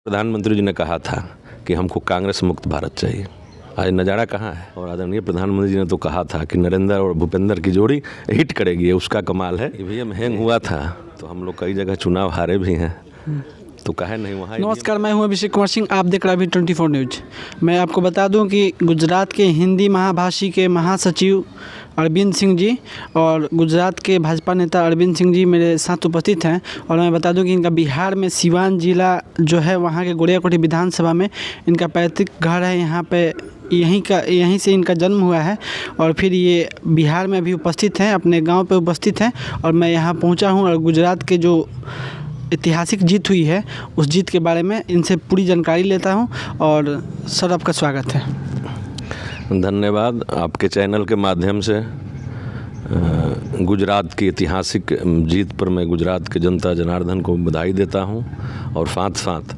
प्रधानमंत्री जी ने कहा था कि हमको कांग्रेस मुक्त भारत चाहिए। आज नज़ारा कहाँ है। और आदरणीय प्रधानमंत्री जी ने तो कहा था कि नरेंद्र और भूपेंद्र की जोड़ी हिट करेगी, ये उसका कमाल है। ईवीएम हैंग हुआ था तो हम लोग कई जगह चुनाव हारे भी हैं, तो कहे नहीं वहाँ। नमस्कार, मैं हूं अभिषेक कुमार सिंह, आप देख रहे हैं अभी 24 न्यूज। मैं आपको बता दूं कि गुजरात के हिंदी महाभाषी के महासचिव अरविंद सिंह जी और गुजरात के भाजपा नेता अरविंद सिंह जी मेरे साथ उपस्थित हैं। और मैं बता दूं कि इनका बिहार में सिवान जिला जो है वहाँ के गोड़ियाकोठी विधानसभा में इनका पैतृक घर है। यहाँ पे यहीं से इनका जन्म हुआ है और फिर ये बिहार में भी उपस्थित हैं, अपने गाँव पर उपस्थित हैं। और मैं यहाँ पहुँचा हूँ और गुजरात के जो ऐतिहासिक जीत हुई है उस जीत के बारे में इनसे पूरी जानकारी लेता हूं। और सर, आपका स्वागत है। धन्यवाद। आपके चैनल के माध्यम से गुजरात की ऐतिहासिक जीत पर मैं गुजरात के जनता जनार्दन को बधाई देता हूं और साथ साथ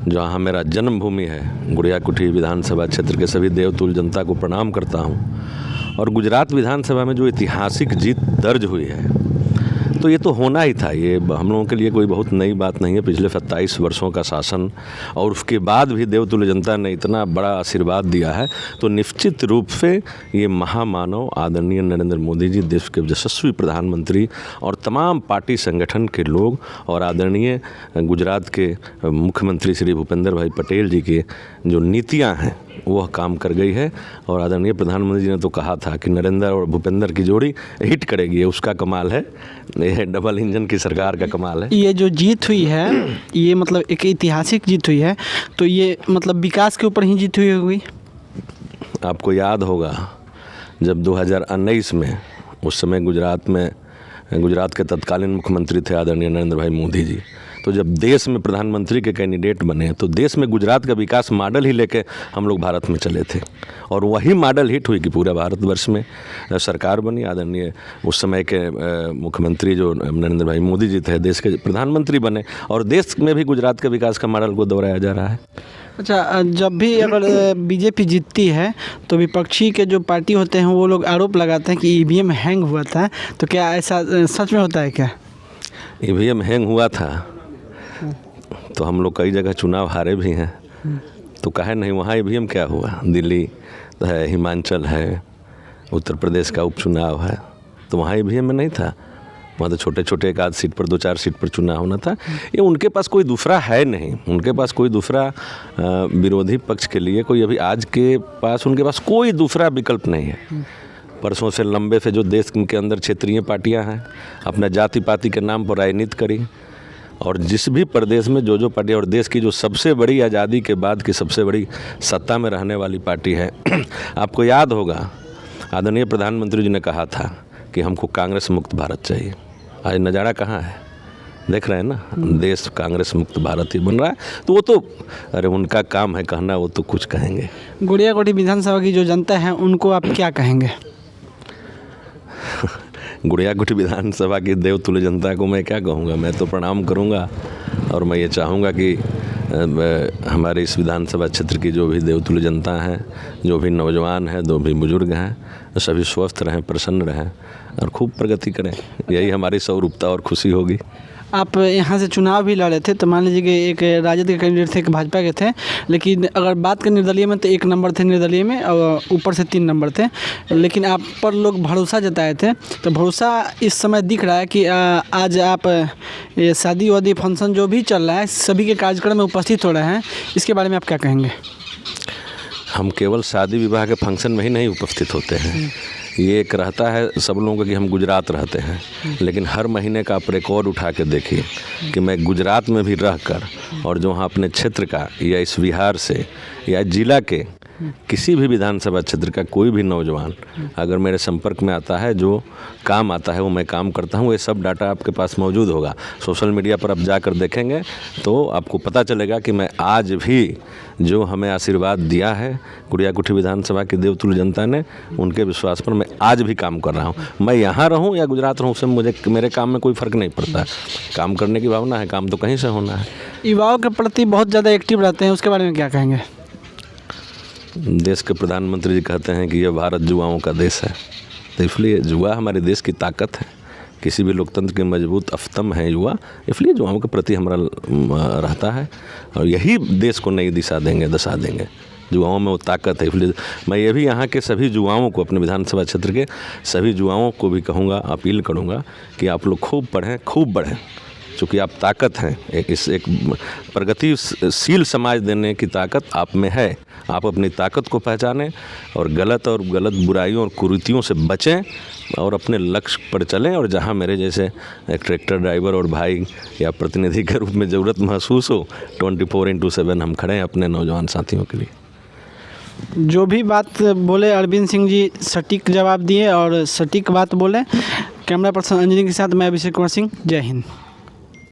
जहाँ मेरा जन्मभूमि है गोड़ियाकोठी विधानसभा क्षेत्र के सभी देवतुल्य जनता को प्रणाम करता हूं। और गुजरात विधानसभा में जो ऐतिहासिक जीत दर्ज हुई है तो ये तो होना ही था। ये हम लोगों के लिए कोई बहुत नई बात नहीं है। पिछले 27 वर्षों का शासन और उसके बाद भी देवतुल्य जनता ने इतना बड़ा आशीर्वाद दिया है, तो निश्चित रूप से ये महामानव आदरणीय नरेंद्र मोदी जी, देश के यशस्वी प्रधानमंत्री और तमाम पार्टी संगठन के लोग और आदरणीय गुजरात के मुख्यमंत्री श्री भूपेंद्र भाई पटेल जी की जो नीतियाँ हैं वह काम कर गई है। और आदरणीय प्रधानमंत्री जी ने तो कहा था कि नरेंद्र और भूपेंद्र की जोड़ी हिट करेगी, ये उसका कमाल है। ये डबल इंजन की सरकार का कमाल है। ये जो जीत हुई है ये मतलब एक ऐतिहासिक जीत हुई है, तो ये मतलब विकास के ऊपर ही जीत हुई होगी। आपको याद होगा जब 2019 में उस समय गुजरात के तत्कालीन मुख्यमंत्री थे आदरणीय नरेंद्र भाई मोदी जी, तो जब देश में प्रधानमंत्री के कैंडिडेट बने तो देश में गुजरात का विकास मॉडल ही लेके हम लोग भारत में चले थे और वही मॉडल हिट हुई कि पूरा भारतवर्ष में सरकार बनी। आदरणीय उस समय के मुख्यमंत्री जो नरेंद्र भाई मोदी जी थे देश के प्रधानमंत्री बने और देश में भी गुजरात के विकास का मॉडल को दोहराया जा रहा है। अच्छा, जब भी अगर बीजेपी जीतती है तो विपक्षी के जो पार्टी होते हैं वो लोग आरोप लगाते हैं कि ईवीएम हैंग हुआ था, तो क्या ऐसा सच में होता है क्या? ईवीएम हैंग हुआ था तो हम लोग कई जगह चुनाव हारे भी हैं, तो कहे नहीं वहाँ ईवीएम क्या हुआ। दिल्ली है, हिमाचल है, उत्तर प्रदेश का उपचुनाव है, तो वहाँ ईवीएम में नहीं था। वहाँ तो छोटे छोटे एक आध सीट पर 2-4 सीट पर चुनाव होना था। ये उनके पास कोई दूसरा है नहीं, उनके पास कोई दूसरा विरोधी पक्ष के लिए कोई अभी आज के पास उनके पास कोई दूसरा विकल्प नहीं है। परसों से लंबे से जो देश के अंदर क्षेत्रीय पार्टियाँ हैं अपना जाति पाति के नाम पर राजनीति करी और जिस भी प्रदेश में जो पार्टी और देश की जो सबसे बड़ी आज़ादी के बाद की सबसे बड़ी सत्ता में रहने वाली पार्टी है आपको याद होगा आदरणीय प्रधानमंत्री जी ने कहा था कि हमको कांग्रेस मुक्त भारत चाहिए। आज नज़ारा कहाँ है, देख रहे हैं ना, देश कांग्रेस मुक्त भारत ही बन रहा है। तो वो तो अरे उनका काम है कहना, वो तो कुछ कहेंगे। गोड़ियाकोठी विधानसभा की जो जनता है उनको आप क्या कहेंगे? गोड़ियाकोठी विधानसभा की देवतुल्य जनता को मैं क्या कहूँगा, मैं तो प्रणाम करूँगा और मैं ये चाहूँगा कि हमारे इस विधानसभा क्षेत्र की जो भी देवतुल्य जनता हैं, जो भी नौजवान हैं, जो भी बुजुर्ग हैं, सभी स्वस्थ रहें, प्रसन्न रहें और खूब प्रगति करें। यही हमारी स्वरूपता और खुशी होगी। आप यहाँ से चुनाव भी लड़े थे, तो मान लीजिए कि एक राजद के कैंडिडेट थे, एक भाजपा के थे, लेकिन अगर बात करें निर्दलीय में तो 1 नंबर थे निर्दलीय में और ऊपर से 3 नंबर थे, लेकिन आप पर लोग भरोसा जताए थे। तो भरोसा इस समय दिख रहा है कि आज आप ये शादी वादी फंक्शन जो भी चल रहा है सभी के कार्यक्रम में उपस्थित हो रहे हैं, इसके बारे में आप क्या कहेंगे? हम केवल शादी विवाह के फंक्शन में ही नहीं उपस्थित होते हैं। ये एक रहता है सब लोगों का कि हम गुजरात रहते हैं, लेकिन हर महीने का आप रिकॉर्ड उठा के देखिए कि मैं गुजरात में भी रहकर और जो वहाँ अपने क्षेत्र का या इस बिहार से या जिला के किसी भी विधानसभा क्षेत्र का कोई भी नौजवान अगर मेरे संपर्क में आता है, जो काम आता है वो मैं काम करता हूँ। ये सब डाटा आपके पास मौजूद होगा, सोशल मीडिया पर आप जाकर देखेंगे तो आपको पता चलेगा कि मैं आज भी जो हमें आशीर्वाद दिया है गोड़ियाकोठी विधानसभा की देवतुल्य जनता ने, उनके विश्वास पर मैं आज भी काम कर रहा हूँ। मैं यहाँ रहूँ या गुजरात रहूँ, उससे मुझे मेरे काम में कोई फ़र्क नहीं पड़ता। काम करने की भावना है, काम तो कहीं से होना है। युवाओं के प्रति बहुत ज़्यादा एक्टिव रहते हैं, उसके बारे में क्या कहेंगे? देश के प्रधानमंत्री जी कहते हैं कि यह भारत युवाओं का देश है, तो इसलिए युवा हमारे देश की ताकत है। किसी भी लोकतंत्र के मजबूत अफ्तम हैं युवा, इसलिए युवाओं के प्रति हमारा रहता है और यही देश को नई दिशा देंगे, दशा देंगे। युवाओं में वो ताकत है। इसलिए मैं ये भी यहाँ के सभी युवाओं को, अपने विधानसभा क्षेत्र के सभी युवाओं को भी कहूँगा, अपील करूँगा कि आप लोग खूब पढ़ें, खूब बढ़ें, क्योंकि आप ताकत हैं। एक प्रगतिशील समाज देने की ताकत आप में है। आप अपनी ताकत को पहचानें और गलत बुराइयों और कुरीतियों से बचें और अपने लक्ष्य पर चलें। और जहां मेरे जैसे एक ट्रैक्टर ड्राइवर और भाई या प्रतिनिधि के रूप में ज़रूरत महसूस हो, 24/7 हम खड़े हैं अपने नौजवान साथियों के लिए। जो भी बात बोले अरविंद सिंह जी सटीक जवाब दिए और सटीक बात बोले। कैमरा पर्सन अंजनी के साथ मैं अभिषेक कुमार सिंह, जय हिंद।